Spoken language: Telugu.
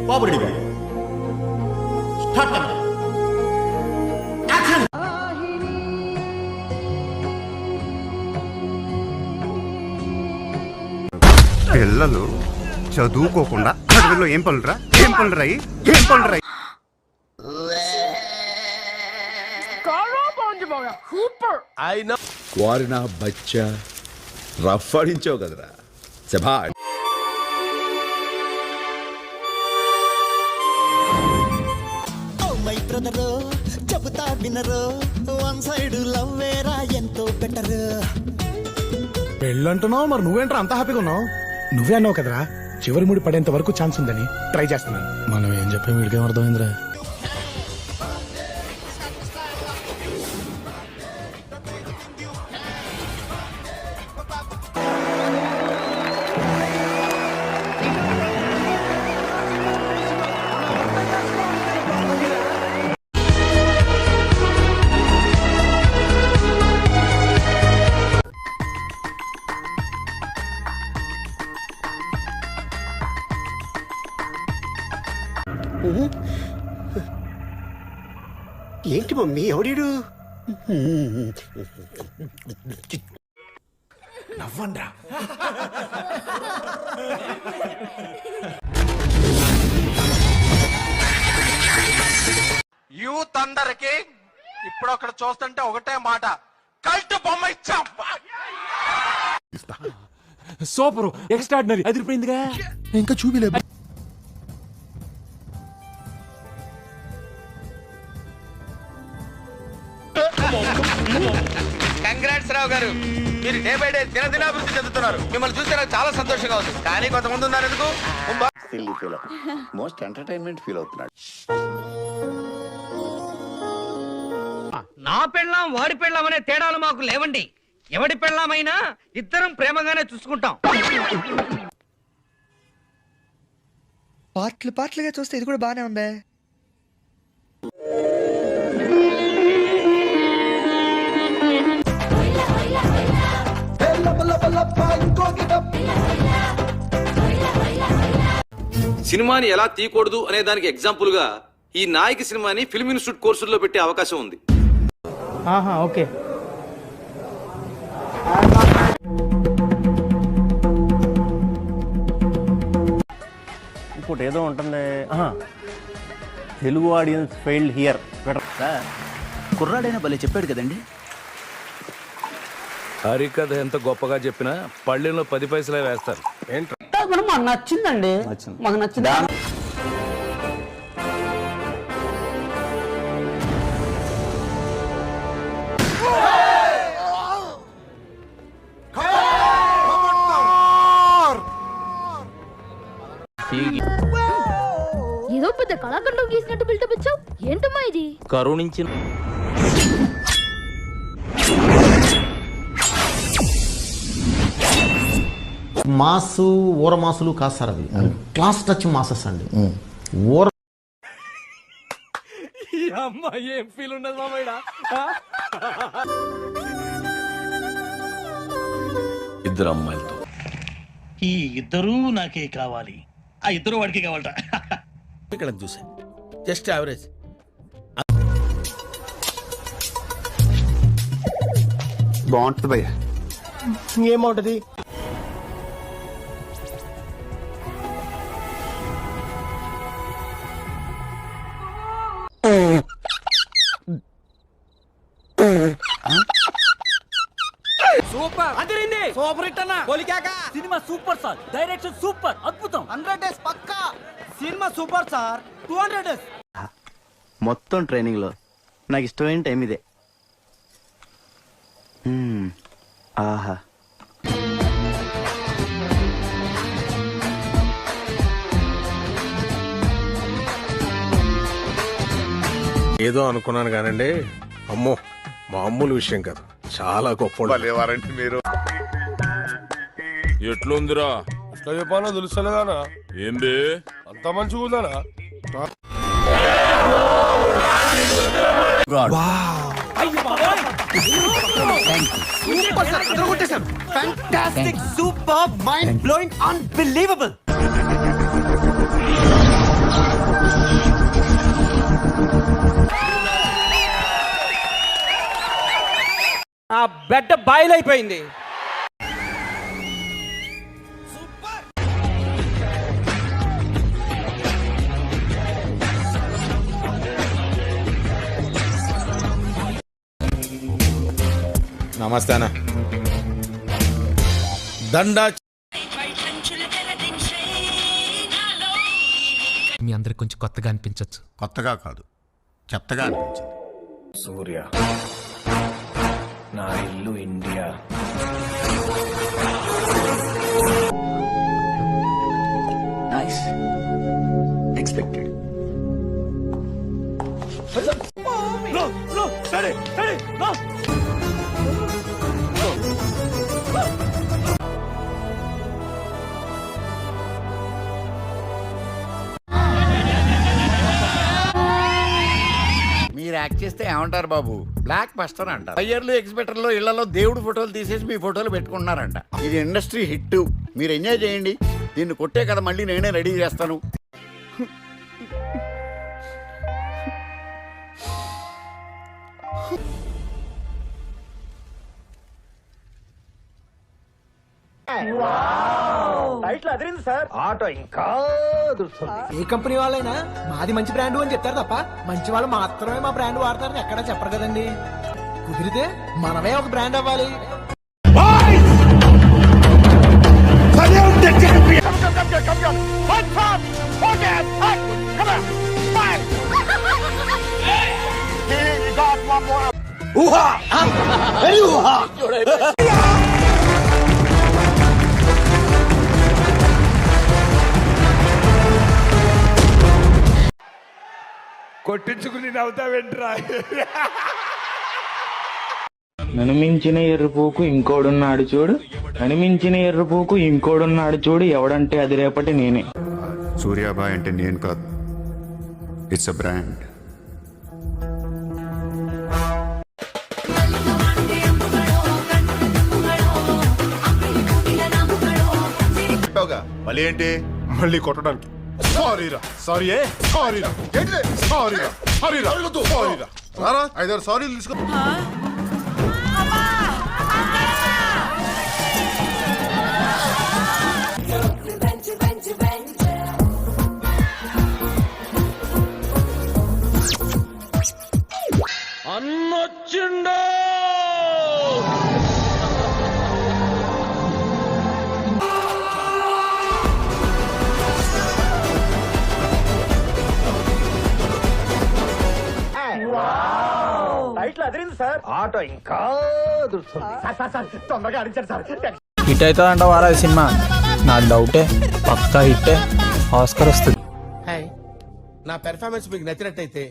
బాబు రెడీ స్టార్ట్ యాక్షన్. పిల్లలు చదువుకోకుండా చదువులో ఏం పనులురా ఏం పనులురాయి ఏం పనులురాయి. వారి నా బచ్చా రఫ్ ఆడించావు కదరా సభా. బ్రదరు చెబుతా వినరు వన్ సైడ్ లవ్ వేరా ఎంతో బెటర్. పెళ్ళంటున్నావు మరి నువ్వేంట్రా అంత హ్యాపీగా ఉన్నావు? నువ్వే అన్నావు కదరా చివరి ముడి పడేంత వరకు ఛాన్స్ ఉందని ట్రై చేస్తున్నాను. మనం ఏం చెప్పాం వీడికేం అర్థమైందిరా? ఏంటి మమ్మీ ఎవడీడు? నవ్వండ్రా. యూత్ అందరికి ఇప్పుడు అక్కడ చూస్తుంటే ఒకటే మాట, కల్ట్ బొమ్మ ఇచ్చాం. సూపర్ ఎక్స్ట్రాడినరీ అదిరిపోయిందిగా. ఇంకా చూపిలే. కంగ్రాట్స్ రావు గారు, మీరు డే బై డే దినదినాభివృద్ధి చెందుతున్నారు. మిమ్మల్ని చూస్తే నాకు చాలా సంతోషంగా ఉంది. కానీ కొంతమంది ఉన్నారు ఎందుకు మోస్ట్ ఎంటర్టైన్మెంట్ ఫీల్ అవుతున్నాడు. నా పెళ్ళాం వాడి పెళ్ళాం అనే తేడాలు మాకు లేవండి. ఎవడి పెళ్ళామైనా ఇద్దరం ప్రేమగానే చూసుకుంటాం. పార్ట్లుగా చూస్తే ఇది కూడా బానే ఉందే. సినిమాని ఎలా తీయకూడదు అనే దానికి ఎగ్జాంపుల్ గా ఈ నాయకి సినిమాని ఫిల్మ్ ఇన్స్టిట్యూట్ కోర్సుల్లో పెట్టే అవకాశం ఉంది. ఓకే. ఇంకోటి ఏదో ఉంటుంది, తెలుగు ఆడియన్స్ ఫెయిల్డ్ హియర్. కుర్రాడైనా భలే చెప్పాడు కదండి. హరికథ ఎంత గొప్పగా చెప్పినా పళ్ళెంలో 10 పైసలే వేస్తారు. మాకు నచ్చిందండి, మాకు నచ్చింది. ఏదో పెద్ద కళాఖండం గీసినట్టు బిల్డప్ ఇచ్చావు ఏంటమ్మా ఇది? కరుణించిన మాసు ఊరమాసులు కాదు సార్, అవి క్లాస్ టచ్ మాసెస్ అండి. ఊర ఏం ఫీల్ ఉండదు మామయ్య. ఇద్దరు అమ్మాయిలతో ఈ ఇద్దరూ నాకే కావాలి, ఆ ఇద్దరు వాడికి కావాలట. ఇక్కడ చూసా జస్ట్ యావరేజ్. బాగుంటుంది భయ్య. ఏమవుతుంది? సూపర్ అదిరింది. సూపర్ హిట్ అన్న. పోలికాక సినిమా సూపర్ సార్, డైరెక్షన్ సూపర్, అద్భుతం. 100 డేస్ పక్కా సినిమా సూపర్ సార్. 200 డేస్ మొత్తం ట్రైనింగ్ లో నాకు ఇష్టమైన టైం ఇదే. ఆహా, ఏదో అనుకున్నాను కానండి, అమ్మో మామూలు విషయం కాదు, చాలా గొప్ప. మీరు ఎట్లుందిరా? ఎట్లా చెప్పాలో తెలుసలేదానా? ఏంది అంత మంచిగా ఉందానా? Fantastic, super, mind blowing, unbelievable. ఆ బెడ్ బాయిలైపోయింది. నమస్తే అన్న. దండా. మీ అందరికి కొంచెం కొత్తగా అనిపించవచ్చు. కొత్తగా కాదు, చెత్తగా అనిపించింది. సూర్య, నా ఇల్లు ఇండియా. ఎక్స్పెక్టెడ్. మీరు యాక్ట్ చేస్తే ఏమంటారు బాబు? బ్లాక్ బస్టర్ అంటారు. బయ్యర్లు ఎక్స్పెక్టర్లు ఇళ్లలో దేవుడు ఫోటోలు తీసేసి మీ ఫోటోలు పెట్టుకుంటున్నారంట. ఇది ఇండస్ట్రీ హిట్, మీరు ఎంజాయ్ చేయండి. దీన్ని కొట్టే కదా మళ్ళీ నేనే రెడీ చేస్తాను. ఆటో ఇంకా ఏ కంపెనీ వాళ్ళైనా మాది మంచి బ్రాండ్ అని చెప్తారు తప్ప మంచి వాళ్ళు మాత్రమే మా బ్రాండ్ వాడతారని ఎక్కడా చెప్పరు కదండి. కుదిరితే మనమే ఒక బ్రాండ్ అవ్వాలి. కొట్టించుకుని నవ్వుతావేంట్రా? ననిమించిన ఎర్రపోకు ఇంకోడున్నాడు చూడు, ననిమించిన ఎర్రపోకు ఇంకోడున్నాడు చూడు, ఎవడంటే అది రేపటి నేనే. సూర్యాబాయ్ అంటే నేను కాదు, ఇట్స్ అ బ్రాండ్. మళ్ళీ ఏంటి? మళ్ళీ కొట్టడానికి. సారీరా, సారీయే, సారీరా, సారీరా, సారీరా, సారీరా. రారా 5-6 సారీలు తీసుకో. అన్నొచ్చిండో. ఆటో ఇంకా తొందరగా అడిచారు సార్. హిట్ అవుతుంది అంట వారా సినిమా? నా డౌటే, పక్కా హిట్టే, ఆస్కర్ వస్తుంది. నా పెర్ఫార్మెన్స్ మీకు నచ్చినట్టయితే